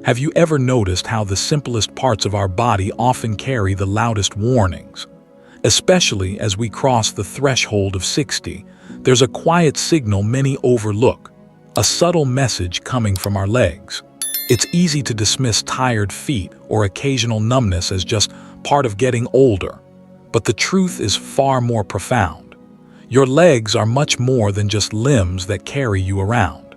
Have you ever noticed how the simplest parts of our body often carry the loudest warnings? Especially as we cross the threshold of 60, there's a quiet signal many overlook, a subtle message coming from our legs. It's easy to dismiss tired feet or occasional numbness as just part of getting older, but the truth is far more profound. Your legs are much more than just limbs that carry you around.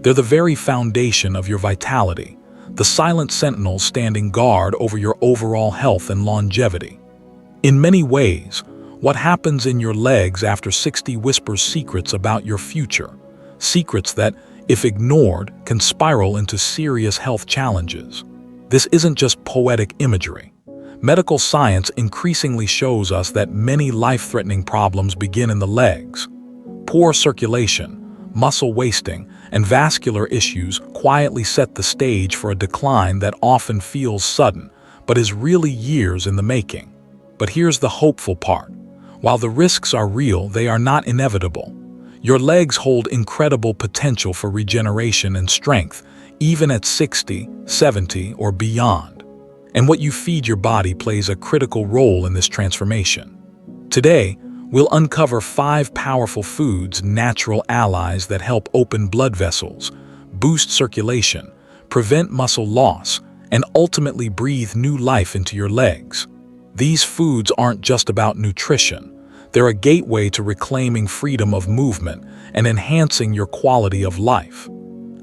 They're the very foundation of your vitality, the silent sentinels standing guard over your overall health and longevity. In many ways, what happens in your legs after 60 whispers secrets about your future, secrets that, if ignored, can spiral into serious health challenges. This isn't just poetic imagery. Medical science increasingly shows us that many life-threatening problems begin in the legs. Poor circulation, muscle wasting, and vascular issues quietly set the stage for a decline that often feels sudden, but is really years in the making. But here's the hopeful part. While the risks are real, they are not inevitable. Your legs hold incredible potential for regeneration and strength, even at 60, 70, or beyond. And what you feed your body plays a critical role in this transformation. Today, we'll uncover 5 powerful foods, natural allies that help open blood vessels, boost circulation, prevent muscle loss, and ultimately breathe new life into your legs. These foods aren't just about nutrition. They're a gateway to reclaiming freedom of movement and enhancing your quality of life.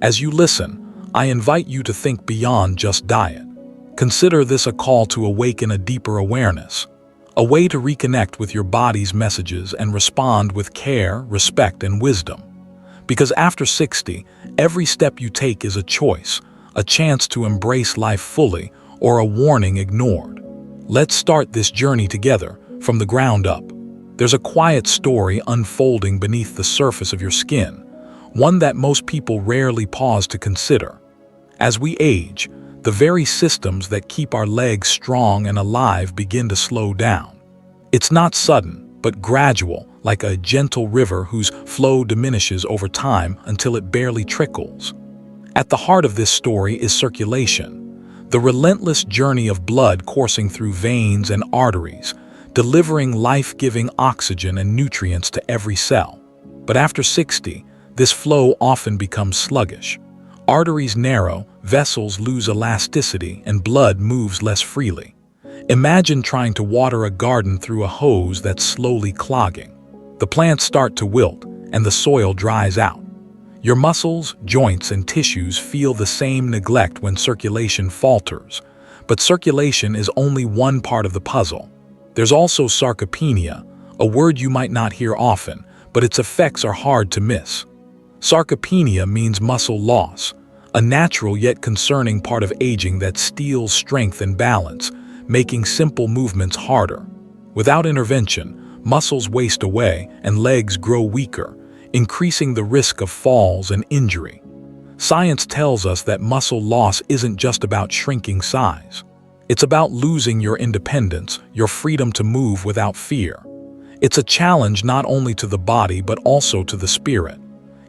As you listen, I invite you to think beyond just diet. Consider this a call to awaken a deeper awareness, a way to reconnect with your body's messages and respond with care, respect, and wisdom. Because after 60, every step you take is a choice, a chance to embrace life fully, or a warning ignored. Let's start this journey together, from the ground up. There's a quiet story unfolding beneath the surface of your skin, one that most people rarely pause to consider. As we age, the very systems that keep our legs strong and alive begin to slow down. It's not sudden, but gradual, like a gentle river whose flow diminishes over time until it barely trickles. At the heart of this story is circulation, the relentless journey of blood coursing through veins and arteries, delivering life-giving oxygen and nutrients to every cell. But after 60, this flow often becomes sluggish. Arteries narrow, vessels lose elasticity, and blood moves less freely. Imagine trying to water a garden through a hose that's slowly clogging. The plants start to wilt, and the soil dries out. Your muscles, joints, and tissues feel the same neglect when circulation falters. But circulation is only one part of the puzzle. There's also sarcopenia, a word you might not hear often, but its effects are hard to miss. Sarcopenia means muscle loss, a natural yet concerning part of aging that steals strength and balance, making simple movements harder. Without intervention, muscles waste away and legs grow weaker, increasing the risk of falls and injury. Science tells us that muscle loss isn't just about shrinking size. It's about losing your independence, your freedom to move without fear. It's a challenge not only to the body but also to the spirit.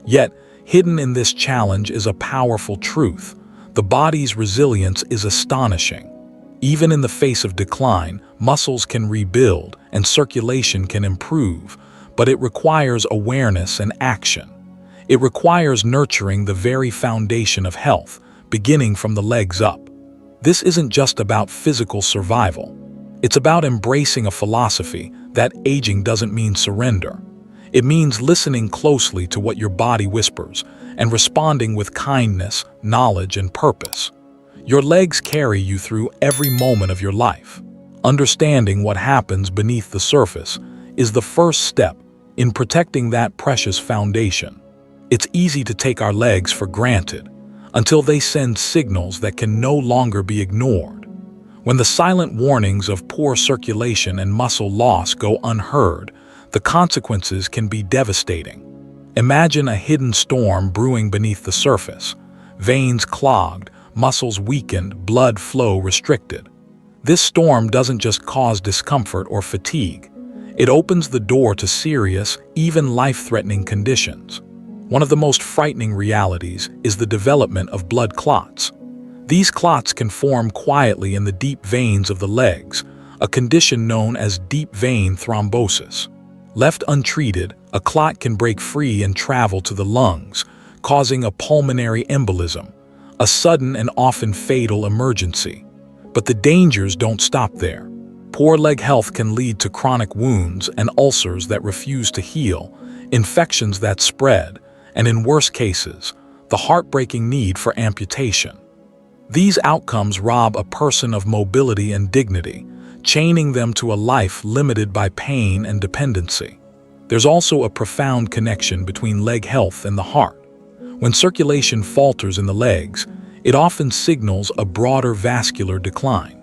Yet, hidden in this challenge is a powerful truth. The body's resilience is astonishing. Even in the face of decline, muscles can rebuild and circulation can improve, but it requires awareness and action. It requires nurturing the very foundation of health, beginning from the legs up. This isn't just about physical survival. It's about embracing a philosophy that aging doesn't mean surrender. It means listening closely to what your body whispers and responding with kindness, knowledge, and purpose. Your legs carry you through every moment of your life. Understanding what happens beneath the surface is the first step in protecting that precious foundation. It's easy to take our legs for granted until they send signals that can no longer be ignored. When the silent warnings of poor circulation and muscle loss go unheard, the consequences can be devastating. Imagine a hidden storm brewing beneath the surface, veins clogged, muscles weakened, blood flow restricted. This storm doesn't just cause discomfort or fatigue. It opens the door to serious, even life-threatening conditions. One of the most frightening realities is the development of blood clots. These clots can form quietly in the deep veins of the legs, a condition known as deep vein thrombosis. Left untreated, a clot can break free and travel to the lungs, causing a pulmonary embolism, a sudden and often fatal emergency. But the dangers don't stop there. Poor leg health can lead to chronic wounds and ulcers that refuse to heal, infections that spread, and in worse cases, the heartbreaking need for amputation. These outcomes rob a person of mobility and dignity, chaining them to a life limited by pain and dependency. There's also a profound connection between leg health and the heart. When circulation falters in the legs, it often signals a broader vascular decline.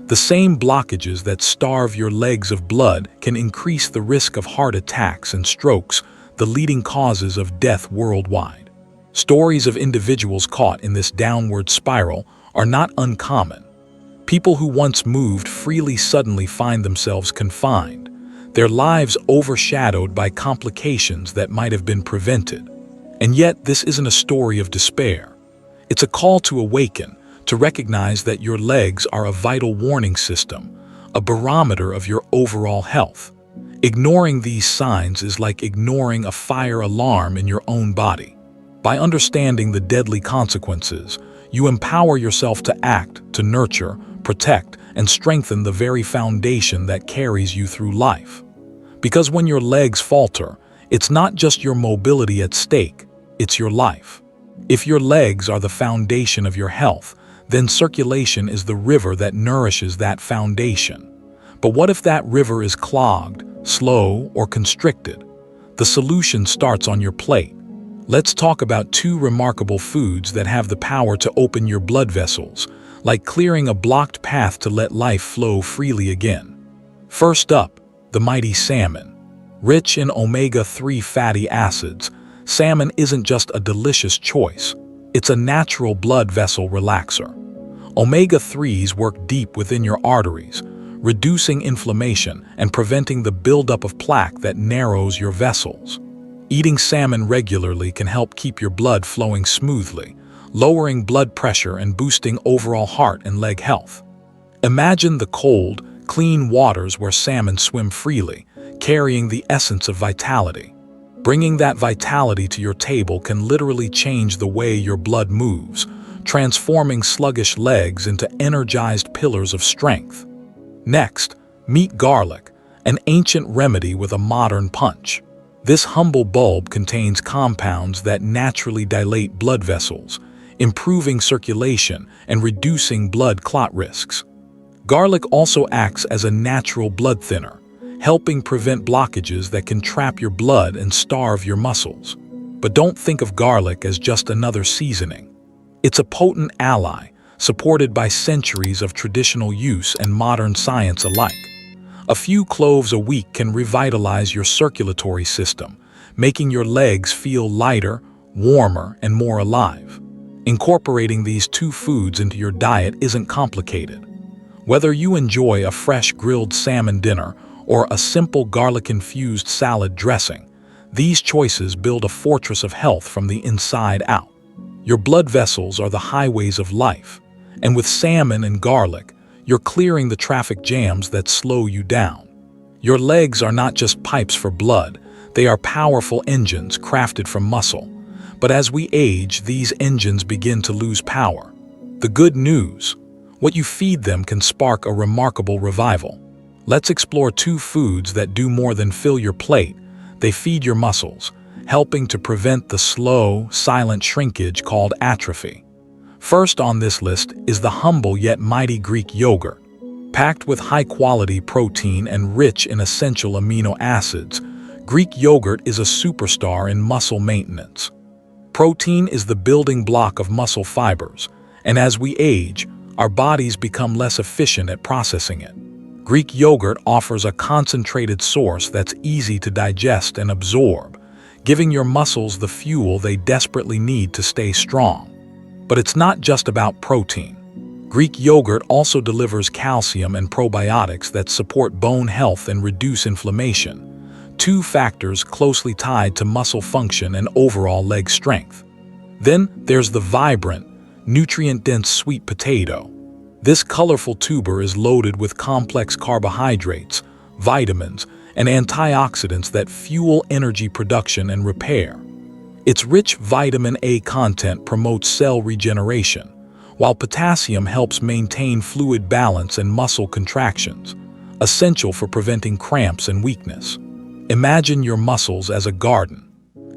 The same blockages that starve your legs of blood can increase the risk of heart attacks and strokes, the leading causes of death worldwide. Stories of individuals caught in this downward spiral are not uncommon. People who once moved freely suddenly find themselves confined, their lives overshadowed by complications that might have been prevented. And yet, this isn't a story of despair. It's a call to awaken, to recognize that your legs are a vital warning system, a barometer of your overall health. Ignoring these signs is like ignoring a fire alarm in your own body. By understanding the deadly consequences, you empower yourself to act, to nurture, protect, and strengthen the very foundation that carries you through life. Because when your legs falter, it's not just your mobility at stake, it's your life. If your legs are the foundation of your health, then circulation is the river that nourishes that foundation. But what if that river is clogged, slow, or constricted? The solution starts on your plate. Let's talk about two remarkable foods that have the power to open your blood vessels, like clearing a blocked path to let life flow freely again. First up, the mighty salmon. Rich in omega-3 fatty acids, salmon isn't just a delicious choice, it's a natural blood vessel relaxer. Omega-3s work deep within your arteries, reducing inflammation and preventing the buildup of plaque that narrows your vessels. Eating salmon regularly can help keep your blood flowing smoothly, lowering blood pressure and boosting overall heart and leg health. Imagine the cold, clean waters where salmon swim freely, carrying the essence of vitality. Bringing that vitality to your table can literally change the way your blood moves, transforming sluggish legs into energized pillars of strength. Next, meet garlic, an ancient remedy with a modern punch. This humble bulb contains compounds that naturally dilate blood vessels, improving circulation and reducing blood clot risks. Garlic also acts as a natural blood thinner, helping prevent blockages that can trap your blood and starve your muscles. But don't think of garlic as just another seasoning. It's a potent ally, supported by centuries of traditional use and modern science alike. A few cloves a week can revitalize your circulatory system, making your legs feel lighter, warmer, and more alive. Incorporating these two foods into your diet isn't complicated. Whether you enjoy a fresh grilled salmon dinner or a simple garlic-infused salad dressing, these choices build a fortress of health from the inside out. Your blood vessels are the highways of life, and with salmon and garlic, you're clearing the traffic jams that slow you down. Your legs are not just pipes for blood, they are powerful engines crafted from muscle. But as we age, these engines begin to lose power. The good news: what you feed them can spark a remarkable revival. Let's explore two foods that do more than fill your plate. They feed your muscles, helping to prevent the slow, silent shrinkage called atrophy. First on this list is the humble yet mighty Greek yogurt. Packed with high-quality protein and rich in essential amino acids, Greek yogurt is a superstar in muscle maintenance. Protein is the building block of muscle fibers, and as we age, our bodies become less efficient at processing it. Greek yogurt offers a concentrated source that's easy to digest and absorb, giving your muscles the fuel they desperately need to stay strong. But it's not just about protein. Greek yogurt also delivers calcium and probiotics that support bone health and reduce inflammation, two factors closely tied to muscle function and overall leg strength. Then there's the vibrant, nutrient-dense sweet potato. This colorful tuber is loaded with complex carbohydrates, vitamins, and antioxidants that fuel energy production and repair. Its rich vitamin A content promotes cell regeneration, while potassium helps maintain fluid balance and muscle contractions, essential for preventing cramps and weakness. Imagine your muscles as a garden.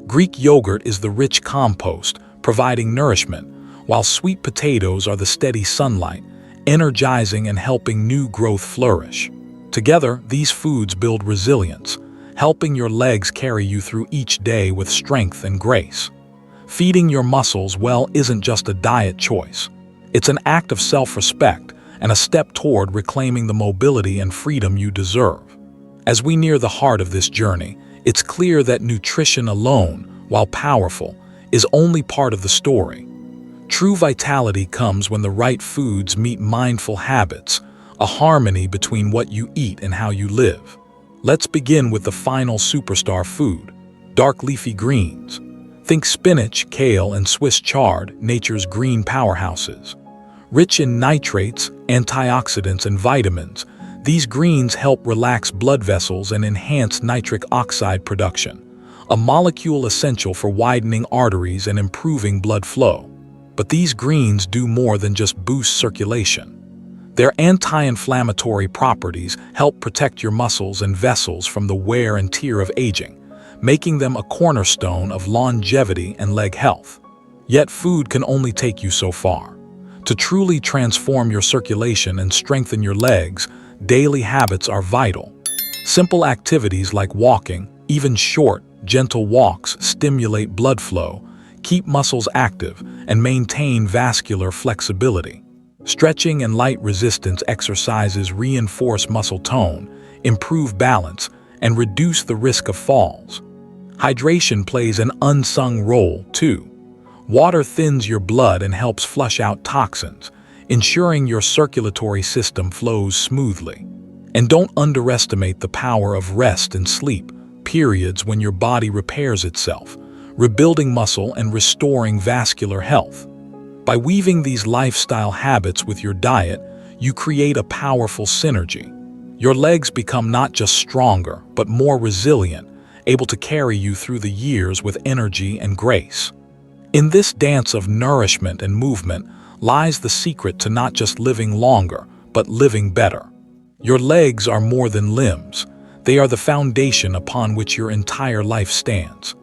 Greek yogurt is the rich compost, providing nourishment, while sweet potatoes are the steady sunlight, energizing and helping new growth flourish. Together, these foods build resilience, helping your legs carry you through each day with strength and grace. Feeding your muscles well isn't just a diet choice. It's an act of self-respect and a step toward reclaiming the mobility and freedom you deserve. As we near the heart of this journey, it's clear that nutrition alone, while powerful, is only part of the story. True vitality comes when the right foods meet mindful habits, a harmony between what you eat and how you live. Let's begin with the final superstar food, dark leafy greens. Think spinach, kale, and Swiss chard, nature's green powerhouses. Rich in nitrates, antioxidants, and vitamins, these greens help relax blood vessels and enhance nitric oxide production, a molecule essential for widening arteries and improving blood flow. But these greens do more than just boost circulation. Their anti-inflammatory properties help protect your muscles and vessels from the wear and tear of aging, making them a cornerstone of longevity and leg health. Yet food can only take you so far. To truly transform your circulation and strengthen your legs, daily habits are vital. Simple activities like walking, even short, gentle walks, stimulate blood flow, keep muscles active, and maintain vascular flexibility. Stretching and light resistance exercises reinforce muscle tone, improve balance, and reduce the risk of falls. Hydration plays an unsung role, too. Water thins your blood and helps flush out toxins, ensuring your circulatory system flows smoothly. And don't underestimate the power of rest and sleep, periods when your body repairs itself, rebuilding muscle and restoring vascular health. By weaving these lifestyle habits with your diet, you create a powerful synergy. Your legs become not just stronger, but more resilient, able to carry you through the years with energy and grace. In this dance of nourishment and movement lies the secret to not just living longer, but living better. Your legs are more than limbs. They are the foundation upon which your entire life stands.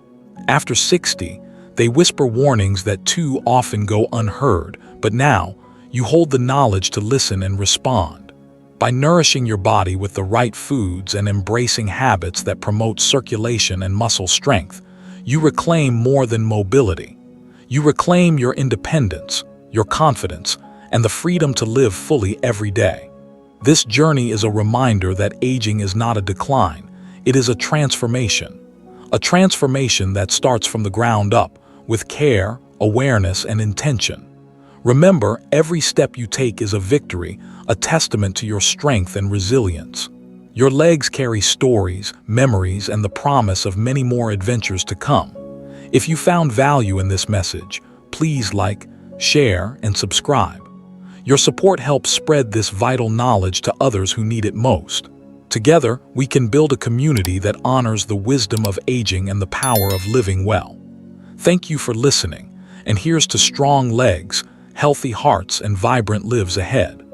After 60, they whisper warnings that too often go unheard, but now you hold the knowledge to listen and respond. By nourishing your body with the right foods and embracing habits that promote circulation and muscle strength, you reclaim more than mobility. You reclaim your independence, your confidence, and the freedom to live fully every day. This journey is a reminder that aging is not a decline, it is a transformation. A transformation that starts from the ground up, with care, awareness, and intention. Remember, every step you take is a victory, a testament to your strength and resilience. Your legs carry stories, memories, and the promise of many more adventures to come. If you found value in this message, please like, share, and subscribe. Your support helps spread this vital knowledge to others who need it most. Together, we can build a community that honors the wisdom of aging and the power of living well. Thank you for listening, and here's to strong legs, healthy hearts, and vibrant lives ahead.